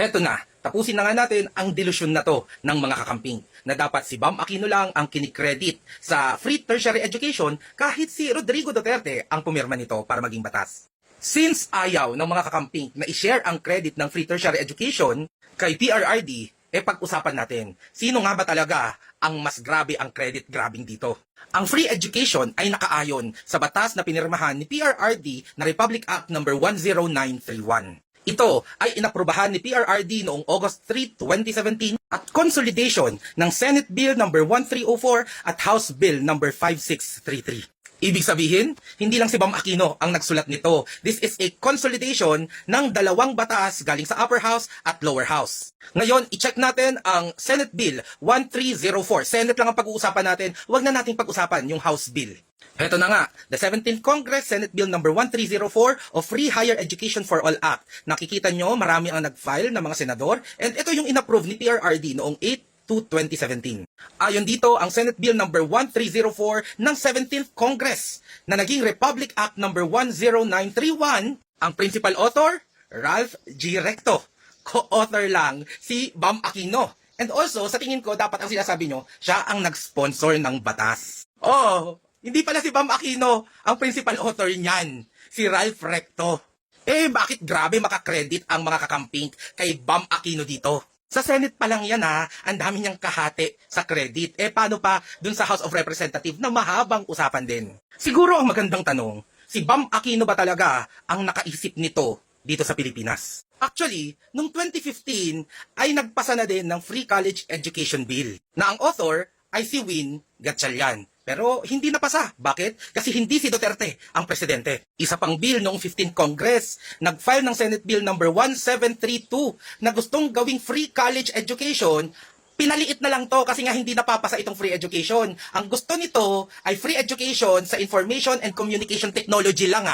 Heto na, tapusin na nga natin ang delusyon na to ng mga kakamping na dapat si Bam Aquino lang ang kinikredit sa free tertiary education kahit si Rodrigo Duterte ang pumirma nito para maging batas. Since ayaw ng mga kakamping na i-share ang credit ng free tertiary education kay PRRD, pag-usapan natin, sino nga ba talaga ang mas grabe ang credit grabbing dito? Ang free education ay nakaayon sa batas na pinirmahan ni PRRD na Republic Act No. 10931. Ito ay inaprubahan ni PRRD noong August 3, 2017 at consolidation ng Senate Bill No. 1304 at House Bill No. 5633. Ibig sabihin, hindi lang si Bam Aquino ang nagsulat nito. This is a consolidation ng dalawang batas galing sa upper house at lower house. Ngayon, i-check natin ang Senate Bill 1304. Senate lang ang pag-uusapan natin. Huwag na nating pag-usapan yung House Bill. Heto na nga, the 17th Congress Senate Bill No. 1304 of Free Higher Education for All Act. Nakikita nyo, marami ang nag-file ng mga senador and ito yung inapprove ni PRRD noong 8/2/2017. Ayon dito, ang Senate Bill No. 1304 ng 17th Congress na naging Republic Act No. 10931, ang principal author, Ralph G. Recto. Co-author lang si Bam Aquino. And also, sa tingin ko, dapat ang sinasabi nyo, siya ang nag-sponsor ng batas. Oh, hindi pala si Bam Aquino ang principal author niyan, si Ralph Recto. Bakit grabe makakredit ang mga kakamping kay Bam Aquino dito? Sa Senate pa lang yan ang dami niyang kahati sa credit. Paano pa dun sa House of Representatives na mahabang usapan din? Siguro ang magandang tanong, si Bam Aquino ba talaga ang nakaisip nito dito sa Pilipinas? Actually, noong 2015 ay nagpasa na din ng Free College Education Bill na ang author ay si Win Gatchalian. Pero hindi napasa. Bakit? Kasi hindi si Duterte ang presidente. Isa pang bill noong 15th Congress, nag-file ng Senate Bill No. 1732 na gustong gawing free college education. Pinaliit na lang to kasi nga hindi napapasa itong free education. Ang gusto nito ay free education sa information and communication technology lang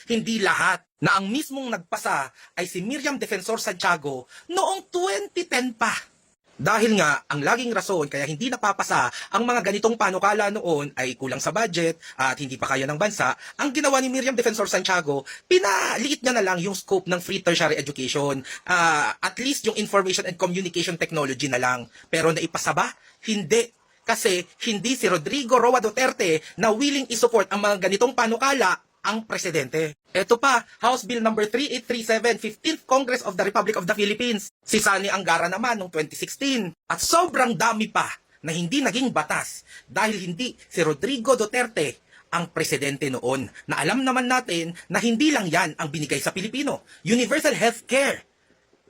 hindi lahat. Na ang mismong nagpasa ay si Miriam Defensor Santiago noong 2010 pa. Dahil nga, ang laging rason kaya hindi napapasa ang mga ganitong panukala noon ay kulang sa budget at hindi pa kaya ng bansa, ang ginawa ni Miriam Defensor Santiago, pinaliit niya na lang yung scope ng free tertiary education. At least yung information and communication technology na lang. Pero naipasa ba? Hindi. Kasi hindi si Rodrigo Roa Duterte na willing isupport ang mga ganitong panukala ang presidente. Ito pa, House Bill No. 3837, 15th Congress of the Republic of the Philippines. Si Sani Angara naman noong 2016. At sobrang dami pa na hindi naging batas dahil hindi si Rodrigo Duterte ang presidente noon. Na alam naman natin na hindi lang yan ang binigay sa Pilipino. Universal Healthcare.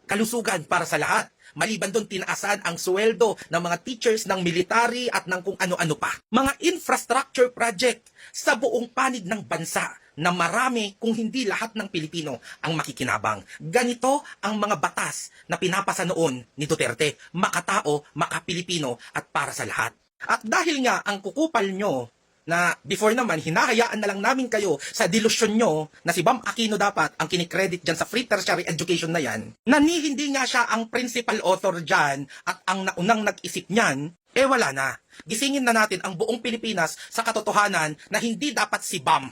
Kalusugan para sa lahat. Maliban doon, tinaasan ang sweldo ng mga teachers ng military at ng kung ano-ano pa. Mga infrastructure project sa buong panig ng bansa na marami kung hindi lahat ng Pilipino ang makikinabang. Ganito ang mga batas na pinapasa noon ni Duterte. Makatao, makapilipino at para sa lahat. At dahil nga ang kukupal nyo na before naman, hinahayaan na lang namin kayo sa delusyon nyo na si Bam Aquino dapat ang kinikredit dyan sa free tertiary education na yan, na hindi nga siya ang principal author dyan at ang naunang nag-isip niyan, wala na. Gisingin na natin ang buong Pilipinas sa katotohanan na hindi dapat si Bam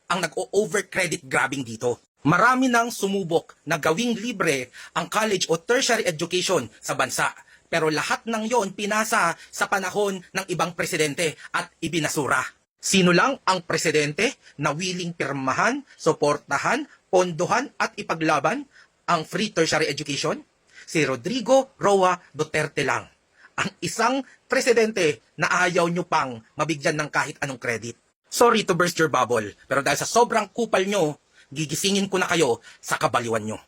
ang nag-over-credit grabbing dito. Marami nang sumubok na gawing libre ang college o tertiary education sa bansa. Pero lahat ng yon pinasa sa panahon ng ibang presidente at ibinasura. Sino lang ang presidente na willing pirmahan, suportahan, pondohan at ipaglaban ang free tertiary education? Si Rodrigo Roa Duterte lang. Ang isang presidente na ayaw nyo pang mabigyan ng kahit anong credit. Sorry to burst your bubble, pero dahil sa sobrang kupal nyo, gigisingin ko na kayo sa kabaliwan nyo.